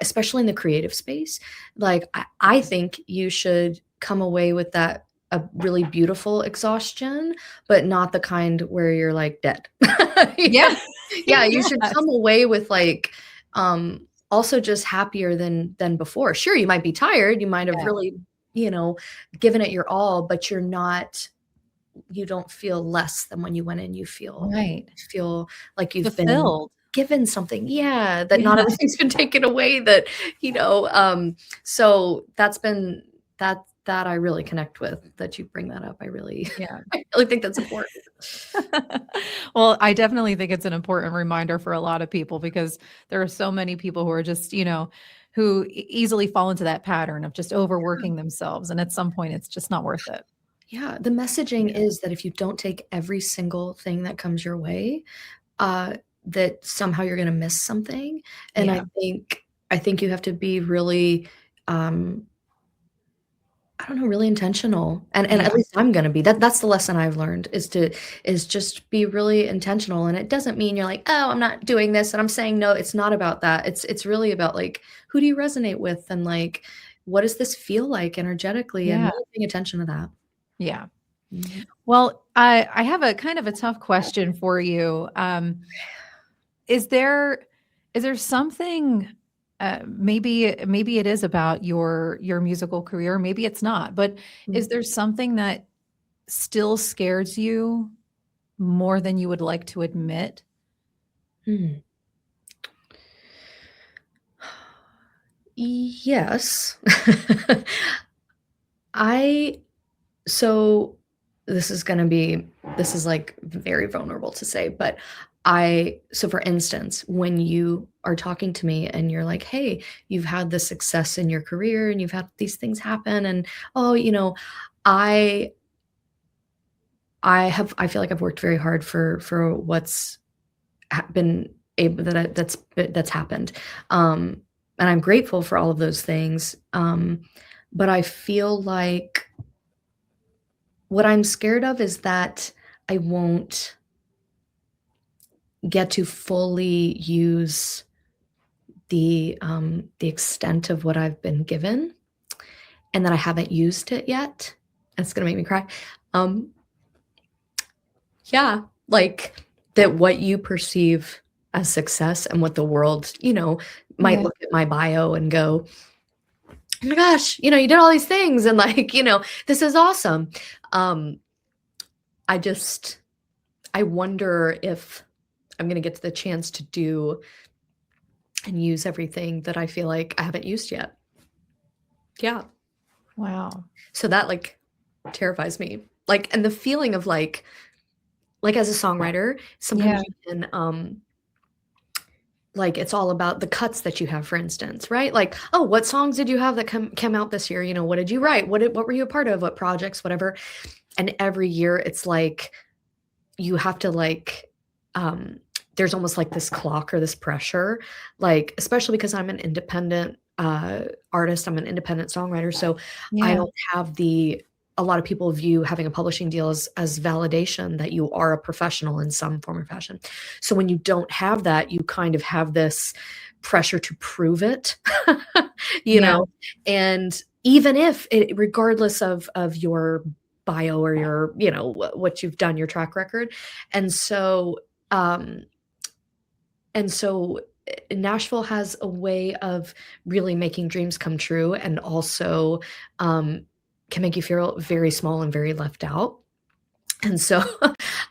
especially in the creative space. Like, I think you should come away with that a really beautiful exhaustion, but not the kind where you're like dead. You know? Yeah. Yeah, you should Yes. come away with like also just happier than before. Sure, you might be tired, you might have Yeah. really, you know, given it your all, but you don't feel less than when you went in. Right. You feel like you've been Fulfilled. given something. Yeah, that not Yeah. everything's been taken away, that, so that I really connect with, that you bring that up. I really Yeah. I really think that's important. Well, I definitely think it's an important reminder for a lot of people because there are so many people who are just, who easily fall into that pattern of just overworking themselves. And at some point, it's just not worth it. Yeah, the messaging is that if you don't take every single thing that comes your way, uh, that somehow you're gonna miss something, and Yeah. I think you have to be really, um, I don't know, really intentional, and at Yeah. least I'm gonna be. That's the lesson I've learned, is just be really intentional, and it doesn't mean you're like, "Oh, I'm not doing this, and I'm saying no." It's not about that. It's really about, like, who do you resonate with, and, like, what does this feel like energetically, and Yeah. really paying attention to that. Yeah. Mhm. Well, I have a kind of a tough question for you. Is there is there something maybe it is about your musical career, maybe it's not, but Mm. is there something that still scares you more than you would like to admit? Mm. Yes. I so this is, like, very vulnerable to say, but for instance, when you are talking to me and you're like, "Hey, you've had this success in your career and you've had these things happen, and, oh, I I feel like I've worked very hard for what's been able that's happened, and I'm grateful for all of those things, but I feel like what I'm scared of is that I won't get to fully use the extent of what I've been given, and that I haven't used it yet. That's gonna make me cry. Um, yeah, like, that what you perceive as success and what the world, might Yeah. look at my bio and go, "Oh my gosh, you did all these things, and, like, this is awesome." Um, I just I wonder if I'm gonna get to the chance to do and use everything that I feel like I haven't used yet. Yeah. Wow. So that, like, terrifies me. Like, and the feeling of, like, as a songwriter, sometimes Yeah. you can, like, it's all about the cuts that you have, for instance, right? Like, "Oh, what songs did you have that came out this year?" What did you write? What were you a part of? What projects? Whatever. And every year, it's like you have to, like, um there's almost like this clock or this pressure, like, especially because I'm an independent, artist, I'm an independent songwriter, so I Yeah. don't have the a lot of people view having a publishing deal as validation that you are a professional in some form or fashion. So when you don't have that, you kind of have this pressure to prove it, you Yeah. know? And even if it regardless of your bio or your, what you've done, your track record. And so, um, Nashville has a way of really making dreams come true, and also, um, can make you feel very small and very left out. And so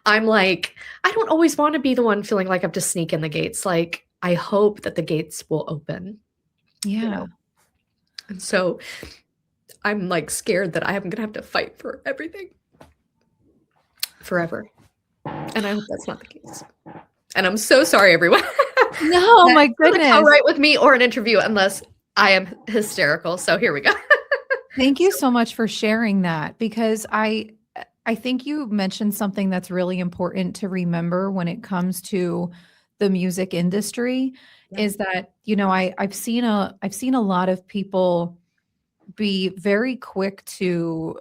I'm like, I don't always wanna be the one feeling like I have to sneak in the gates, like, I hope that the gates will open, you know? Yeah. And so I'm, like, scared that I'm gonna have to fight for everything forever, and I hope that's not the case. And I'm so sorry, everyone. No, That my doesn't go goodness. right with me or an interview unless I am hysterical, so here we go. Thank you So so much for sharing that because I think you mentioned something that's really important to remember when it comes to the music industry yeah. is that, I've seen a lot of people be very quick to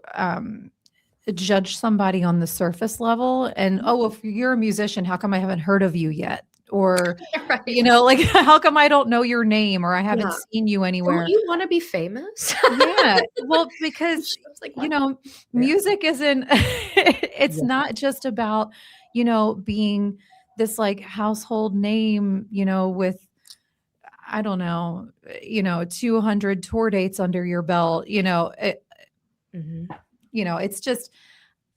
judge somebody on the surface level and, oh, if you're a musician, how come I haven't heard of you yet? Or, Right. like, how come I don't know your name or I haven't Yeah. seen you Don't anywhere? you wanna be famous? Yeah. Well, I because, was like, "What?" Yeah. music isn't it's Yeah. not just about, being this like household name, with I don't know, 200 tour dates under your belt, Mhm. it's just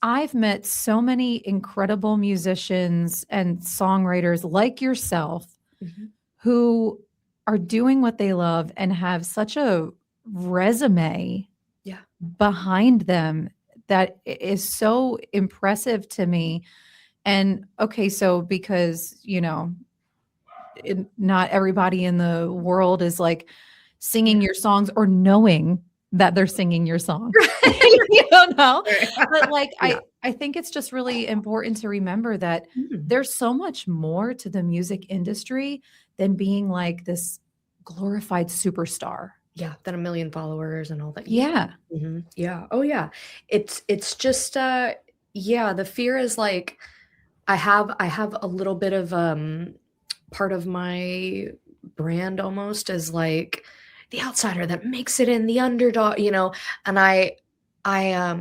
I've met so many incredible musicians and songwriters like yourself Mhm. who are doing what they love and have such a resume Yeah. behind them that is so impressive to me. And okay, so because, not everybody in the world is like Yeah. singing your songs or knowing that they're singing your song. Right. You don't know. Right. But like Yeah. I think it's just really important to remember that Mm. there's so much more to the music industry than being like this glorified superstar. Yeah, than 1,000,000 followers and all that. Yeah. Yeah. Mhm. Yeah. Oh, yeah. It's just, yeah, the fear is, like, I have a little bit of, part of my brand almost as, like, the outsider that makes it in, the underdog, and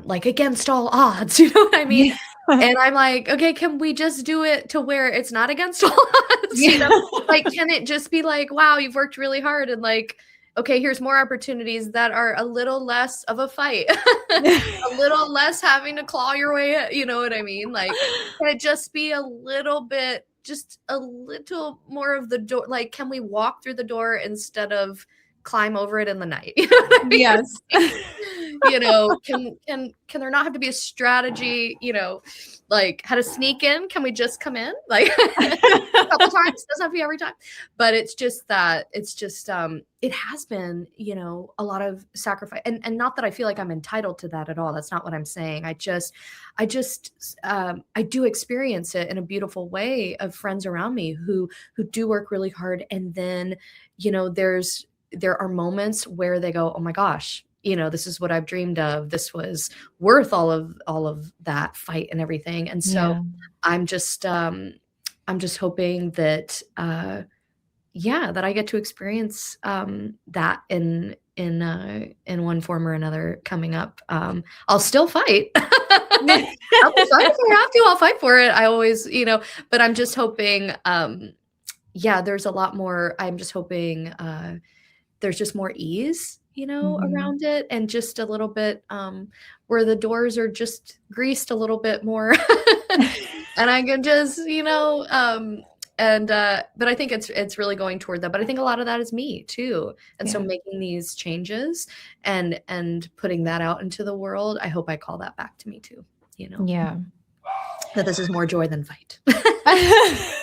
like, against all odds, you know what I mean? Yeah. And I'm like, "Okay, can we just do it to where it's not against all odds?" Yeah. Like, can it just be like, "Wow, you've worked really hard," and, like, "Okay, here's more opportunities that are a little less of a fight." A little less having to claw your way, you know what I mean? Like, can it just be a little bit just a little more of the door, like, can we walk through the door instead of climb over it in the night? You know what I mean? Yes. Can there not have to be a strategy, like, how to sneak in? Can we just come in? Like, a couple times, doesn't have to be every time. But it has been, a lot of sacrifice, and not that I feel like I'm entitled to that at all. That's not what I'm saying. I do experience it in a beautiful way of friends around me who do work really hard, and then, there are moments where they go, "Oh my gosh, this is what I've dreamed of. This was worth all of that fight and everything." And so Yeah. I'm just I'm just hoping that yeah, that I get to experience that in one form or another coming up. I'll still fight. I'll be fine if I have to. I'll fight for it. I always, but I'm just hoping yeah, there's a lot more. I'm just hoping there's just more ease, Mhm. around it, and just a little bit, where the doors are just greased a little bit more, and I can just, but I think it's really going toward that, but I think a lot of that is me too, and so Yeah. making these changes and putting that out into the world, I hope I call that back to me too, Yeah. that this is more joy than fight.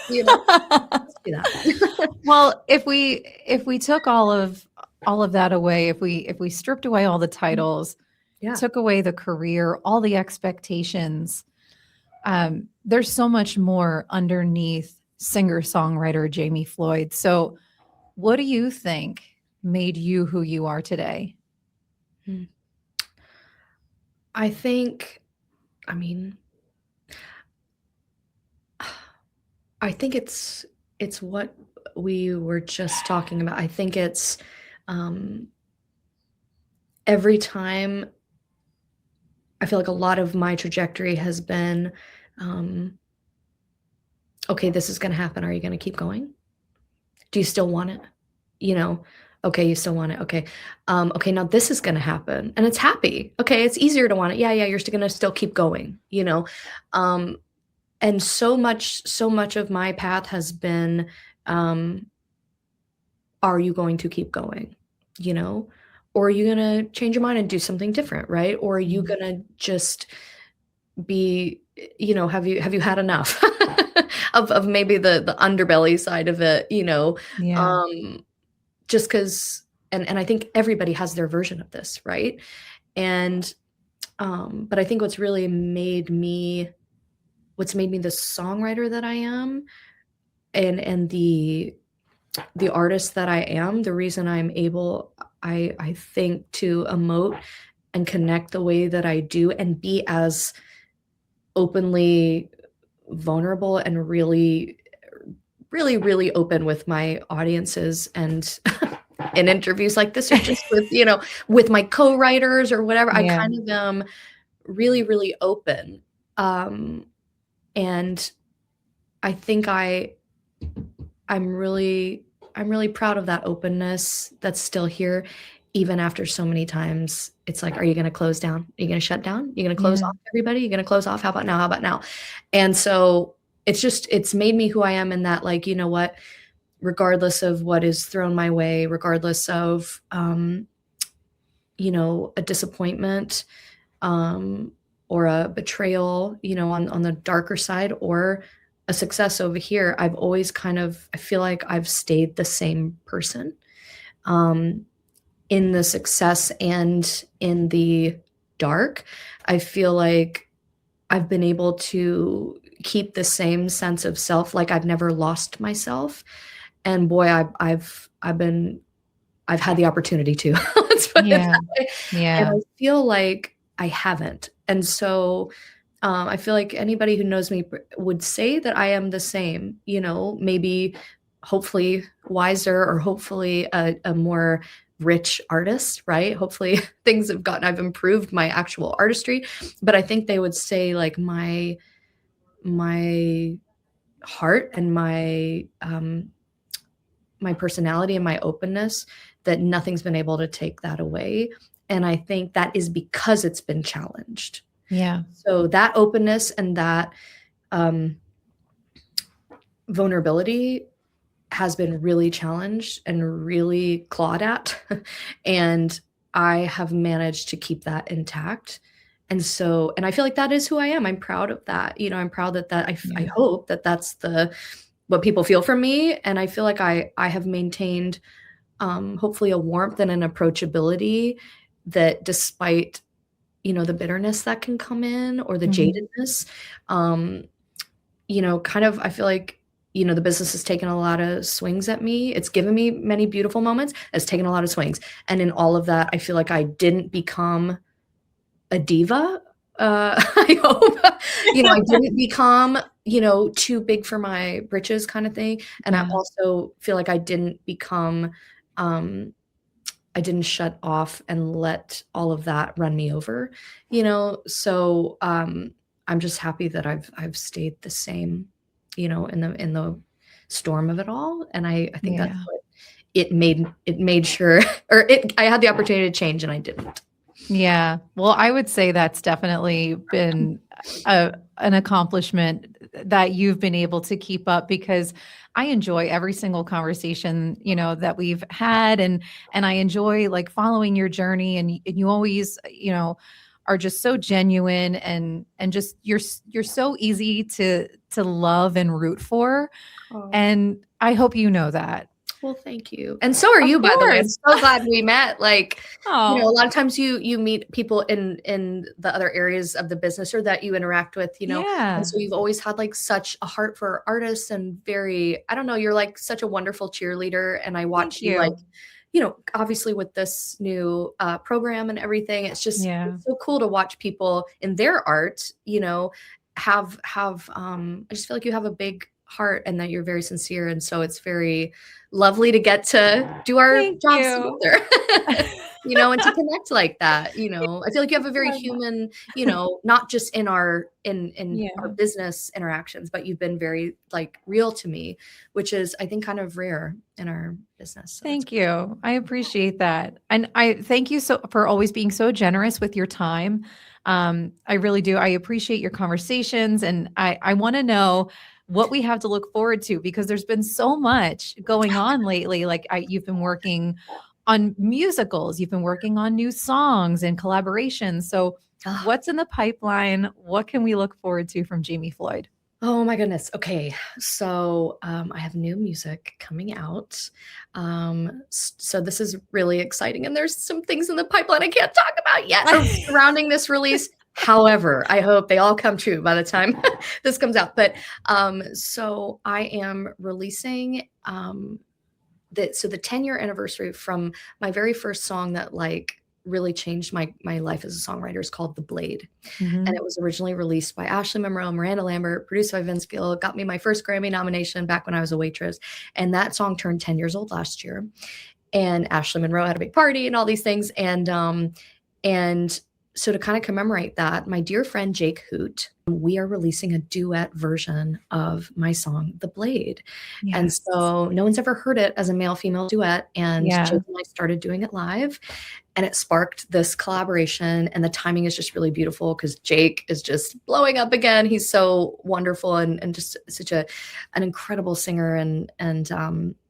You know? Let's do that. Well, if we took all of that away, if we stripped away all the titles, Yeah. took away the career, all the expectations, there's so much more underneath singer-songwriter Jamie Floyd. So, what do you think made you who you are today? Hmm. I think, I mean, I think it's what we were just talking about. I think it's um, every time I feel like a lot of my trajectory has been, um, okay, this is going to happen. Are you going to keep going? Do you still want it? You know, okay, you still want it. Okay. Okay, now this is going to happen and it's happy. Okay, it's easier to want it. Yeah, yeah, you're still going to still keep going. Um, and so much of my path has been, um, are you going to keep going? You know? Or are you gonna change your mind and do something different, right? Or are you Mhm. gonna just be have you had enough of maybe the underbelly side of it. Yeah. Um, just because, and I think everybody has their version of this, right? And, but I think what's made me the songwriter that I am, and the artist that I am, the reason I'm able I think to emote and connect the way that I do and be as openly vulnerable and really, really, really open with my audiences and in interviews like this, or just with, with my co-writers or whatever. I Yeah. kind of am really, really open. And I think I'm really proud of that openness that's still here, even after so many times. It's like, are you going to close down? Are you going to shut down? Are you going to close Yeah. off everybody? Are you going to close off? How about now? How about now? And so it's made me who I am, in that, like, you know what, regardless of what is thrown my way, regardless of, a disappointment, or a betrayal, on the darker side, or a success over here, I've always I feel like I've stayed the same person, um, in the success and in the dark. I feel like I've been able to keep the same sense of self, like I've never lost myself. And boy, I've had the opportunity to. Let's put it Yeah. that way. And Yeah. I feel like I haven't. And so, I feel like anybody who knows me would say that I am the same, maybe hopefully wiser, or hopefully a more rich artist, right? Hopefully I've improved my actual artistry. But I think they would say, like, my heart and my personality and my openness, that nothing's been able to take that away. And I think that is because it's been challenged. Yeah. So that openness and that, vulnerability has been really challenged and really clawed at. And I have managed to keep that intact. And I feel like that is who I am. I'm proud of that. I'm proud I Yeah. hope that that's what people feel from me. And I feel like I have maintained, hopefully, a warmth and an approachability that, despite, the bitterness that can come in, or the Mhm. jadedness, um, kind of, I feel like, the business has taken a lot of swings at me. It's given me many beautiful moments. It's taken a lot of swings. And in all of that, I feel like I didn't become a diva. I hope, I didn't become, too big for my britches, kind of thing. And I Yeah. also feel like um, I didn't shut off and let all of that run me over, So, I'm just happy that I've stayed the same, in the storm of it all. And I think that's Yeah. what it made sure, or I had the opportunity to change, and I didn't. Yeah. Well, I would say that's definitely been an accomplishment that you've been able to keep up, because I enjoy every single conversation, that we've had, and I enjoy, like, following your journey, and you always, are just so genuine, and just you're so easy to love and root for, Oh. and I hope you know that. Well, thank you. And so are Of you, by the way. I'm course. so glad we met. Like, a Oh, lot of times you meet people in the other areas of the business, or that you interact with, and yeah. so you've always had, like, such a heart for artists, and very, I don't know, you're like such a wonderful cheerleader. And I watch Thank you, like, you. obviously with this new program and everything, Yeah. it's so cool to watch people in their art, have I just feel like you have a big heart, and that you're very sincere. And so it's very lovely to get to do our Thank jobs you. together. And to connect like that. I feel like you have a very human, not just in our Yeah. business interactions, but you've been very, like, real to me, which is, I think, kind of rare in our business. So that's Thank you. I appreciate that. And I thank you so for always being so generous with your time. I really do. I appreciate your conversations, and I want to know what we have to look forward to, because there's been so much going on lately. Like, you've been working on musicals, you've been working on new songs and collaborations. So ah, what's in the pipeline? What can we look forward to from Jamie Floyd? oh my goodness. Okay. So, I have new music coming out. So this is really exciting. And there's some things in the pipeline I can't talk about yet, surrounding this release. However, I hope they all come true by the time this comes out. But so I am releasing the 10-year anniversary from my very first song that like really changed my life as a songwriter is called The Blade. And it was originally released by Ashley Monroe, Miranda Lambert, produced by Vince Gill, got me my first Grammy nomination back when I was a waitress. And that song turned 10 years old last year. And Ashley Monroe had a big party and all these things. And so to kind of commemorate that, my dear friend Jake Hoot, we are releasing a duet version of my song, The Blade. Yes. And so no one's ever heard it as a male-female duet. And Jake and I started doing it live. And it sparked this collaboration. And the timing is just really beautiful because Jake is just blowing up again. He's so wonderful and just such an incredible singer. And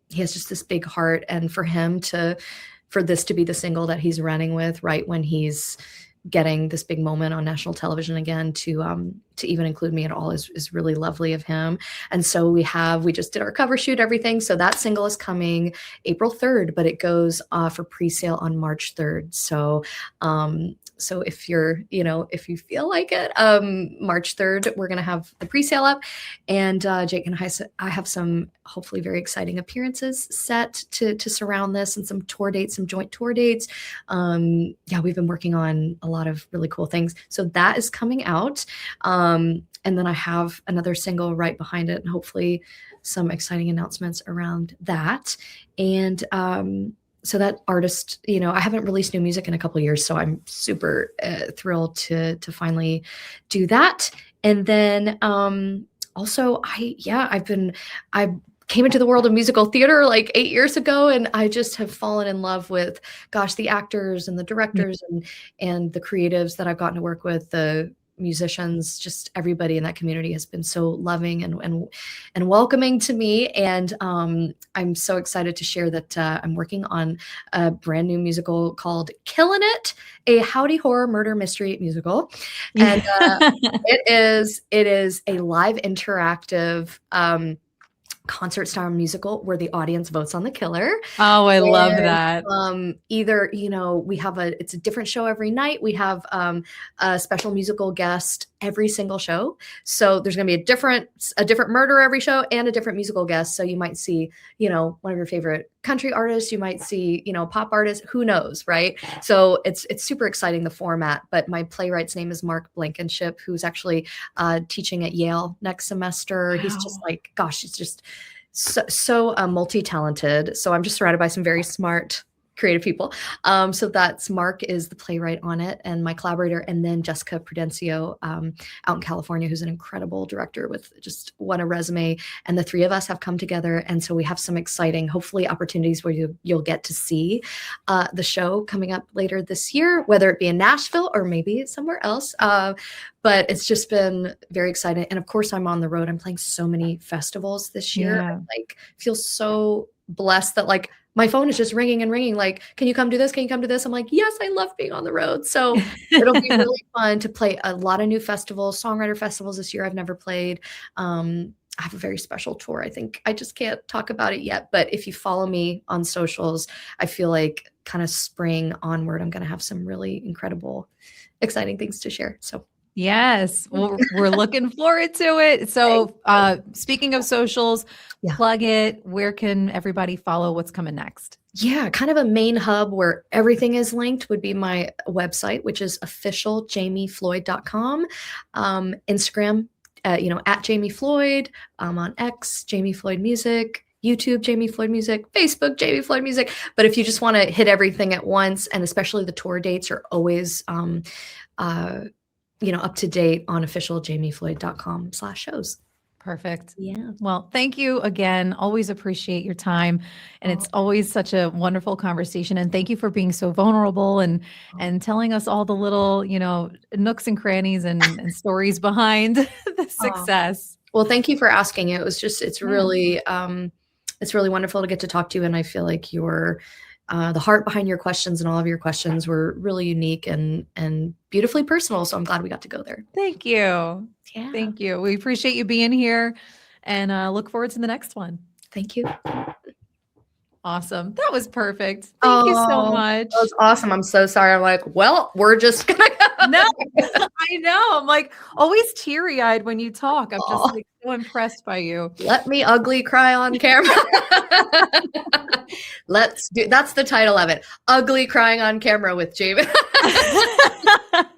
he has just this big heart. And for this to be the single that he's running with right when he's getting this big moment on national television again, to even include me at all is really lovely of him. And so we just did our cover shoot, everything. So that single is coming April 3rd, but it goes for pre-sale on March 3rd. So if if you feel like it, March 3rd, we're going to have the pre-sale up, and Jake and I have some hopefully very exciting appearances set to surround this, and some joint tour dates. We've been working on a lot of really cool things. So that is coming out. And then I have another single right behind it, and hopefully some exciting announcements around that. And so that artist, I haven't released new music in a couple of years, so I'm super thrilled to finally do that. And then also I came into the world of musical theater like 8 years ago, and I just have fallen in love with, the actors and the directors and the creatives that I've gotten to work with, the musicians, just everybody in that community has been so loving and welcoming to me. And I'm so excited to share that I'm working on a brand new musical called Killin' It, a howdy horror murder mystery musical. And it is a live interactive concert style musical where the audience votes on the killer. Oh, I love that. Either, it's a different show every night. We have a special musical guest every single show. So there's going to be a different murder every show and a different musical guest. So you might see, one of your favorite country artists, you might see, pop artists, who knows, right? So it's super exciting, the format. But my playwright's name is Mark Blankenship, who's actually teaching at Yale next semester. Wow. He's just like, he's just so multi-talented. So I'm just surrounded by some very smart, creative people. So that's Mark is the playwright on it, and my collaborator, and then Jessica Prudencio out in California, who's an incredible director with just what a resume. And the three of us have come together. And so we have some exciting, hopefully, opportunities where you'll get to see the show coming up later this year, whether it be in Nashville or maybe somewhere else. But it's just been very exciting. And of course, I'm on the road. I'm playing so many festivals this year. Yeah. I feel so blessed that my phone is just ringing and ringing. Like, can you come do this? Can you come to this? I'm like, yes, I love being on the road. So it'll be really fun to play a lot of new festivals, songwriter festivals this year I've never played. I have a very special tour. I think I just can't talk about it yet. But if you follow me on socials, I feel like kind of spring onward, I'm going to have some really incredible, exciting things to share. So yes, well, we're looking forward to it. So speaking of socials, plug it. Where can everybody follow what's coming next? Yeah, kind of a main hub where everything is linked would be my website, which is officialjamiefloyd.com. Instagram, at Jamie Floyd. On X, Jamie Floyd Music. YouTube, Jamie Floyd Music, Facebook, Jamie Floyd Music. But if you just want to hit everything at once, and especially the tour dates are always up to date on officialjamiefloyd.com/shows. Perfect. Yeah. Well, thank you again. Always appreciate your time. And it's always such a wonderful conversation. And thank you for being so vulnerable and telling us all the little, nooks and crannies and stories behind the success. Well, thank you for asking. It's really wonderful to get to talk to you. And I feel like you're the heart behind your questions, and all of your questions were really unique and beautifully personal. So I'm glad we got to go there. Thank you. Yeah. Thank you. We appreciate you being here, and look forward to the next one. Thank you. Awesome. That was perfect. Thank you so much. That was awesome. I'm so sorry. I'm like, well, we're just going to go. No, I know. I'm like always teary-eyed when you talk. I'm just Oh, like so impressed by you. let me ugly cry on camera. That's the title of it. Ugly crying on camera with Jamie.